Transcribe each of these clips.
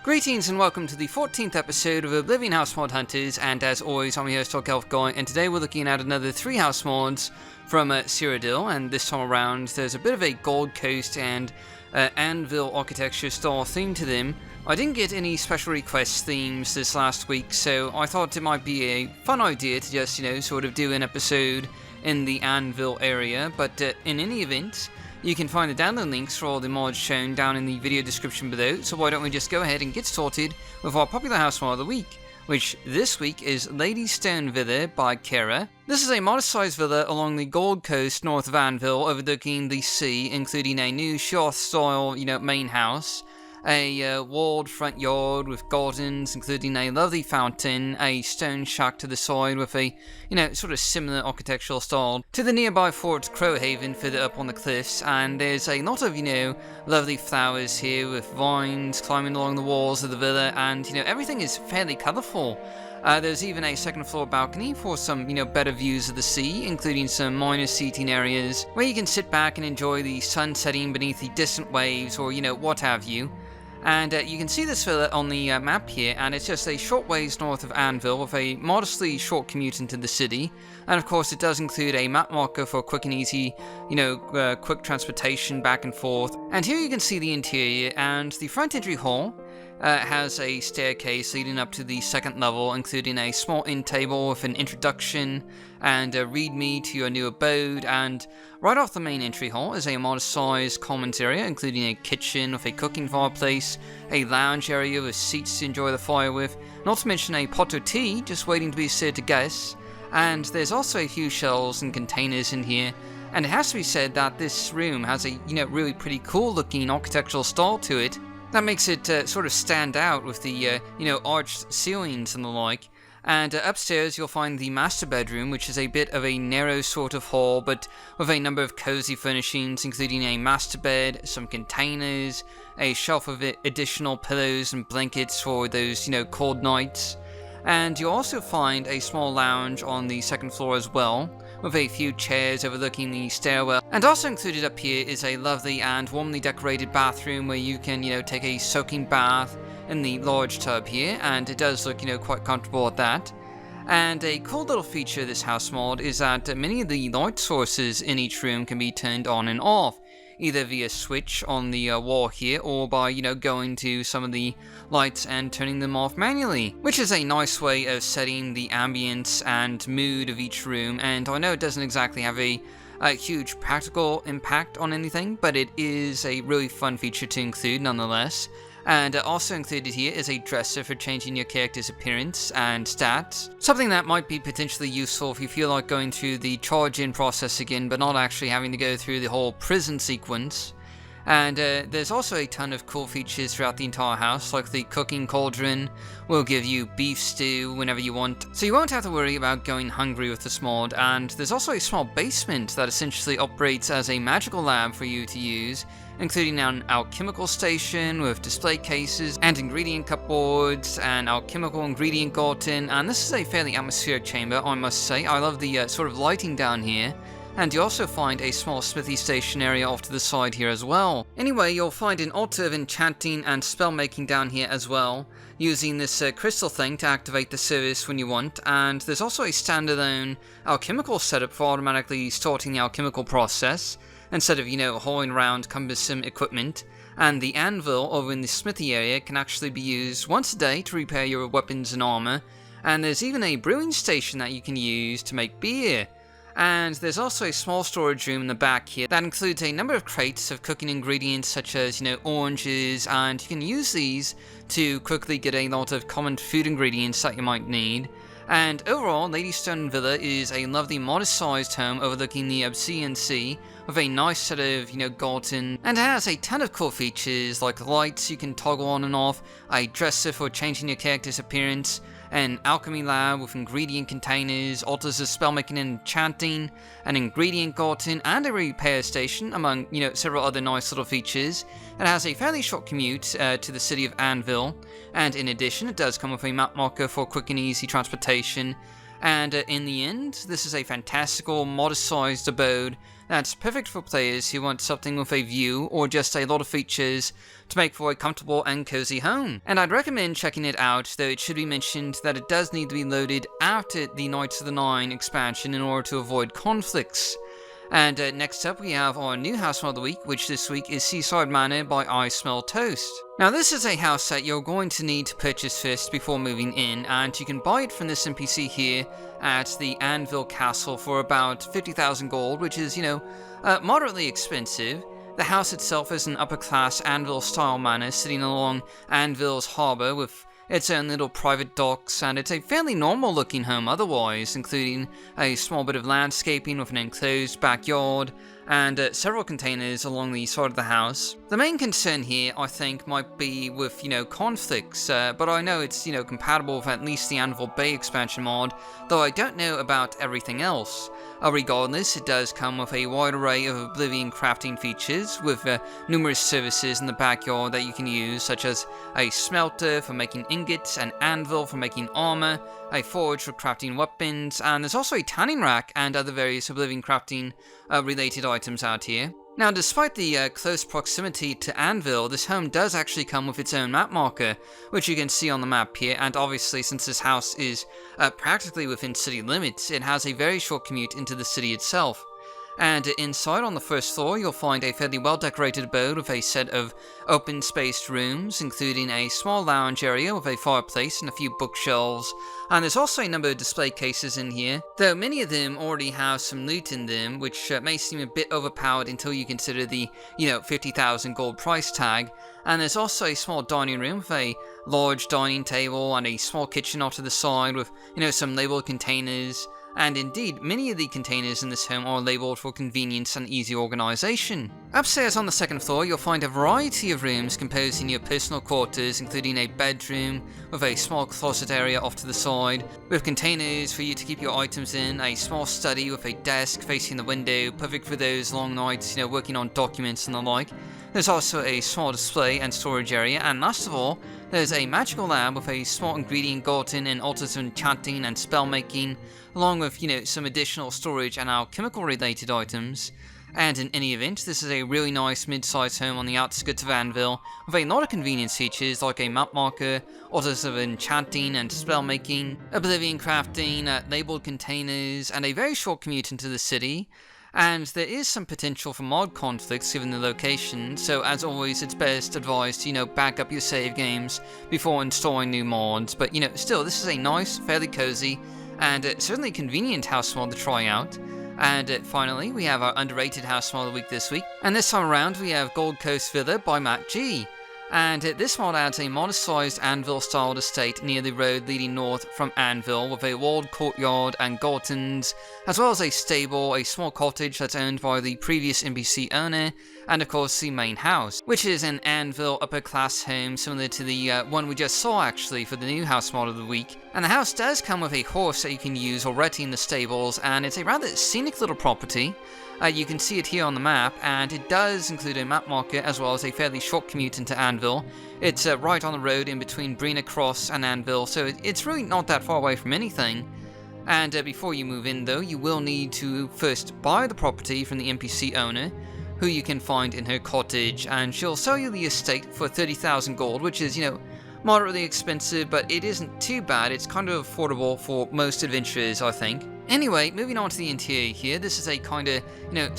Greetings and welcome to the 14th episode of Oblivion House Mod Hunters, and as always I'm your host Elf Guy, and today we're looking at another 3 house mods from Cyrodiil, and this time around there's a bit of a Gold Coast and Anvil architecture style theme to them. I didn't get any special request themes this last week, so I thought it might be a fun idea to just, sort of do an episode in the Anvil area, but in any event, you can find the download links for all the mods shown down in the video description below, so why don't we just go ahead and get started with our popular house mod of the week, which this week is Lady Stone Villa by Carah. This is a modest-sized villa along the Gold Coast north of Anvil, overlooking the sea, including a new Shorth-style, main house, a walled front yard with gardens, including a lovely fountain, a stone shack to the side with a, sort of similar architectural style to the nearby Fort Crowhaven further up on the cliffs, and there's a lot of, lovely flowers here with vines climbing along the walls of the villa, and, everything is fairly colourful. There's even a second floor balcony for some, better views of the sea, including some minor seating areas where you can sit back and enjoy the sun setting beneath the distant waves, or, what have you. And you can see this villa on the map here, and it's just a short ways north of Anvil with a modestly short commute into the city. And of course it does include a map marker for quick and easy, quick transportation back and forth. And here you can see the interior, and the front entry hall has a staircase leading up to the second level, including a small inn table with an introduction and a readme to your new abode. And right off the main entry hall is a modest-sized commons area, including a kitchen with a cooking fireplace, a lounge area with seats to enjoy the fire with, not to mention a pot of tea just waiting to be served to guests. And there's also a few shelves and containers in here. And it has to be said that this room has a, really pretty cool-looking architectural style to it. That makes it sort of stand out with the, arched ceilings and the like. And upstairs you'll find the master bedroom, which is a bit of a narrow sort of hall, but with a number of cozy furnishings, including a master bed, some containers, a shelf of additional pillows and blankets for those, cold nights. And you'll also find a small lounge on the second floor as well, with a few chairs overlooking the stairwell. And also included up here is a lovely and warmly decorated bathroom where you can, take a soaking bath in the large tub here, and it does look, quite comfortable at that. And a cool little feature of this house mod is that many of the light sources in each room can be turned on and off, either via switch on the wall here, or by, going to some of the lights and turning them off manually, which is a nice way of setting the ambience and mood of each room. And I know it doesn't exactly have a huge practical impact on anything, but it is a really fun feature to include nonetheless. And also included here is a dresser for changing your character's appearance and stats, something that might be potentially useful if you feel like going through the charge-in process again, but not actually having to go through the whole prison sequence. And there's also a ton of cool features throughout the entire house, like the cooking cauldron will give you beef stew whenever you want, so you won't have to worry about going hungry with this mod. And there's also a small basement that essentially operates as a magical lab for you to use, including an alchemical station with display cases and ingredient cupboards, and alchemical ingredient garden. And this is a fairly atmospheric chamber, I must say. I love the sort of lighting down here. And you also find a small smithy station area off to the side here as well. Anyway, you'll find an altar of enchanting and spell making down here as well, using this crystal thing to activate the service when you want. And there's also a standalone alchemical setup for automatically starting the alchemical process, instead of, hauling around cumbersome equipment. And the anvil over in the smithy area can actually be used once a day to repair your weapons and armor. And there's even a brewing station that you can use to make beer. And there's also a small storage room in the back here that includes a number of crates of cooking ingredients such as, oranges, and you can use these to quickly get a lot of common food ingredients that you might need. And overall, Lady Stone Villa is a lovely modest-sized home overlooking the Obsidian Sea with a nice set of, garden, and it has a ton of cool features like lights you can toggle on and off, a dresser for changing your character's appearance, an alchemy lab with ingredient containers, altars of spellmaking and enchanting, an ingredient garden, and a repair station, among, several other nice little features. It has a fairly short commute to the city of Anvil, and in addition, it does come with a map marker for quick and easy transportation, And in the end, this is a fantastical, modest-sized abode that's perfect for players who want something with a view or just a lot of features to make for a comfortable and cozy home. And I'd recommend checking it out, though it should be mentioned that it does need to be loaded after the Knights of the Nine expansion in order to avoid conflicts. And next up we have our new house mod of the week, which this week is Seaside Manor by ISmellToast. Now this is a house that you're going to need to purchase first before moving in, and you can buy it from this NPC here at the Anvil castle for about 50,000 gold, which is, moderately expensive. The house itself is an upper-class Anvil-style manor sitting along Anvil's harbour with its own little private docks, and it's a fairly normal-looking home otherwise, including a small bit of landscaping with an enclosed backyard, and several containers along the side of the house. The main concern here, I think, might be with, conflicts, but I know it's, compatible with at least the Anvil Bay expansion mod, though I don't know about everything else. Regardless, it does come with a wide array of Oblivion crafting features, with numerous services in the backyard that you can use, such as a smelter for making ingots, an anvil for making armor, a forge for crafting weapons, and there's also a tanning rack and other various Oblivion crafting related items out here. Now, despite the close proximity to Anvil, this home does actually come with its own map marker, which you can see on the map here, and obviously since this house is practically within city limits, it has a very short commute into the city itself. And inside on the first floor, you'll find a fairly well-decorated abode with a set of open-spaced rooms, including a small lounge area with a fireplace and a few bookshelves. And there's also a number of display cases in here, though many of them already have some loot in them, which may seem a bit overpowered until you consider the, 50,000 gold price tag. And there's also a small dining room with a large dining table and a small kitchen off to the side with, some labeled containers. And indeed, many of the containers in this home are labelled for convenience and easy organisation. Upstairs on the second floor, you'll find a variety of rooms composing your personal quarters, including a bedroom with a small closet area off to the side, with containers for you to keep your items in, a small study with a desk facing the window, perfect for those long nights, working on documents and the like. There's also a small display and storage area, and last of all, there's a magical lab with a small ingredient garden and altars of enchanting and spellmaking, along with, some additional storage and alchemical related items. And in any event, this is a really nice mid-sized home on the outskirts of Anvil, with a lot of convenience features like a map marker, altars of enchanting and spellmaking, Oblivion crafting, labelled containers, and a very short commute into the city. And there is some potential for mod conflicts given the location, so as always it's best advised to, back up your save games before installing new mods. But, still, this is a nice, fairly cozy, and certainly convenient house mod to try out. And finally, we have our underrated house mod of the week this week, and this time around we have Gold Coast Villa by Matt G. And this mod adds a modest-sized Anvil-styled estate near the road leading north from Anvil, with a walled courtyard and gardens, as well as a stable, a small cottage that's owned by the previous NPC owner, and of course the main house, which is an Anvil upper-class home similar to the one we just saw actually for the new house mod of the week. And the house does come with a horse that you can use already in the stables, and it's a rather scenic little property. You can see it here on the map, and it does include a map marker as well as a fairly short commute into Anvil. It's right on the road in between Brina Cross and Anvil, so it's really not that far away from anything. And before you move in though, you will need to first buy the property from the NPC owner, who you can find in her cottage, and she'll sell you the estate for 30,000 gold, which is, moderately expensive, but it isn't too bad. It's kind of affordable for most adventurers, I think. Anyway, moving on to the interior here, this is a kind of,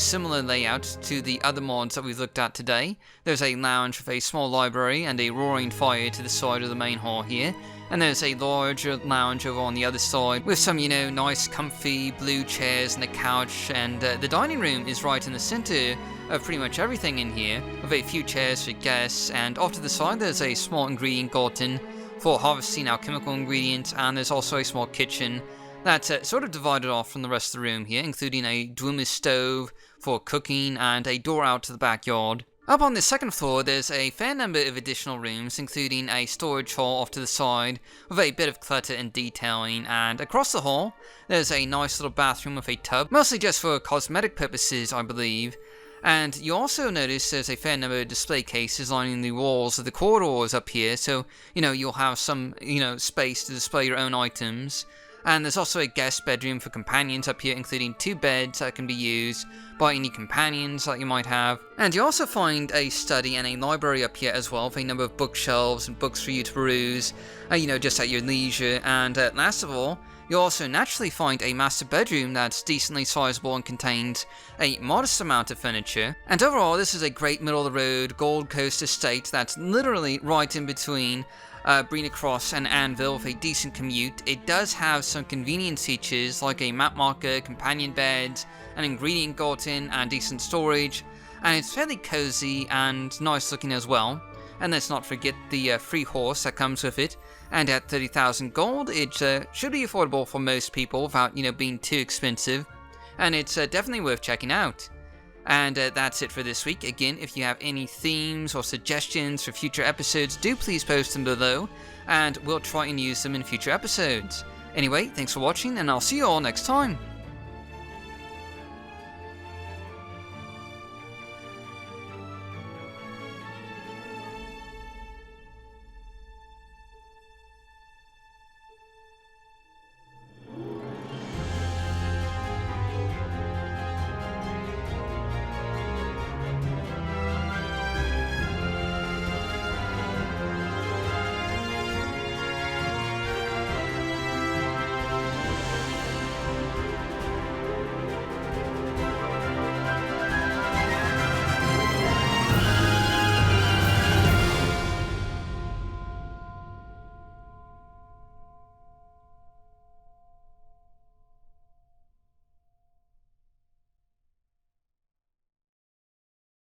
similar layout to the other mods that we've looked at today. There's a lounge with a small library and a roaring fire to the side of the main hall here. And there's a larger lounge over on the other side with some, nice comfy blue chairs and a couch, and the dining room is right in the center of pretty much everything in here, with a few chairs for guests, and off to the side there's a small ingredient garden for harvesting alchemical ingredients, and there's also a small kitchen that's sort of divided off from the rest of the room here, including a Dwemer stove for cooking and a door out to the backyard. Up on the second floor, there's a fair number of additional rooms, including a storage hall off to the side with a bit of clutter and detailing, and across the hall, there's a nice little bathroom with a tub, mostly just for cosmetic purposes, I believe. And you also notice there's a fair number of display cases lining the walls of the corridors up here, so, you'll have some, space to display your own items. And there's also a guest bedroom for companions up here, including 2 beds that can be used by any companions that you might have. And you also find a study and a library up here as well, with a number of bookshelves and books for you to peruse, just at your leisure. And last of all, you'll also naturally find a master bedroom that's decently sizable and contains a modest amount of furniture. And overall, this is a great middle-of-the-road Gold Coast estate that's literally right in between Brina Cross and Anvil with a decent commute. It does have some convenience features like a map marker, companion beds, an ingredient garden, and decent storage. And it's fairly cozy and nice looking as well. And let's not forget the free horse that comes with it. And at 30,000 gold, it should be affordable for most people without, being too expensive. And it's definitely worth checking out. And that's it for this week. Again, if you have any themes or suggestions for future episodes, do please post them below, and we'll try and use them in future episodes. Anyway, thanks for watching, and I'll see you all next time.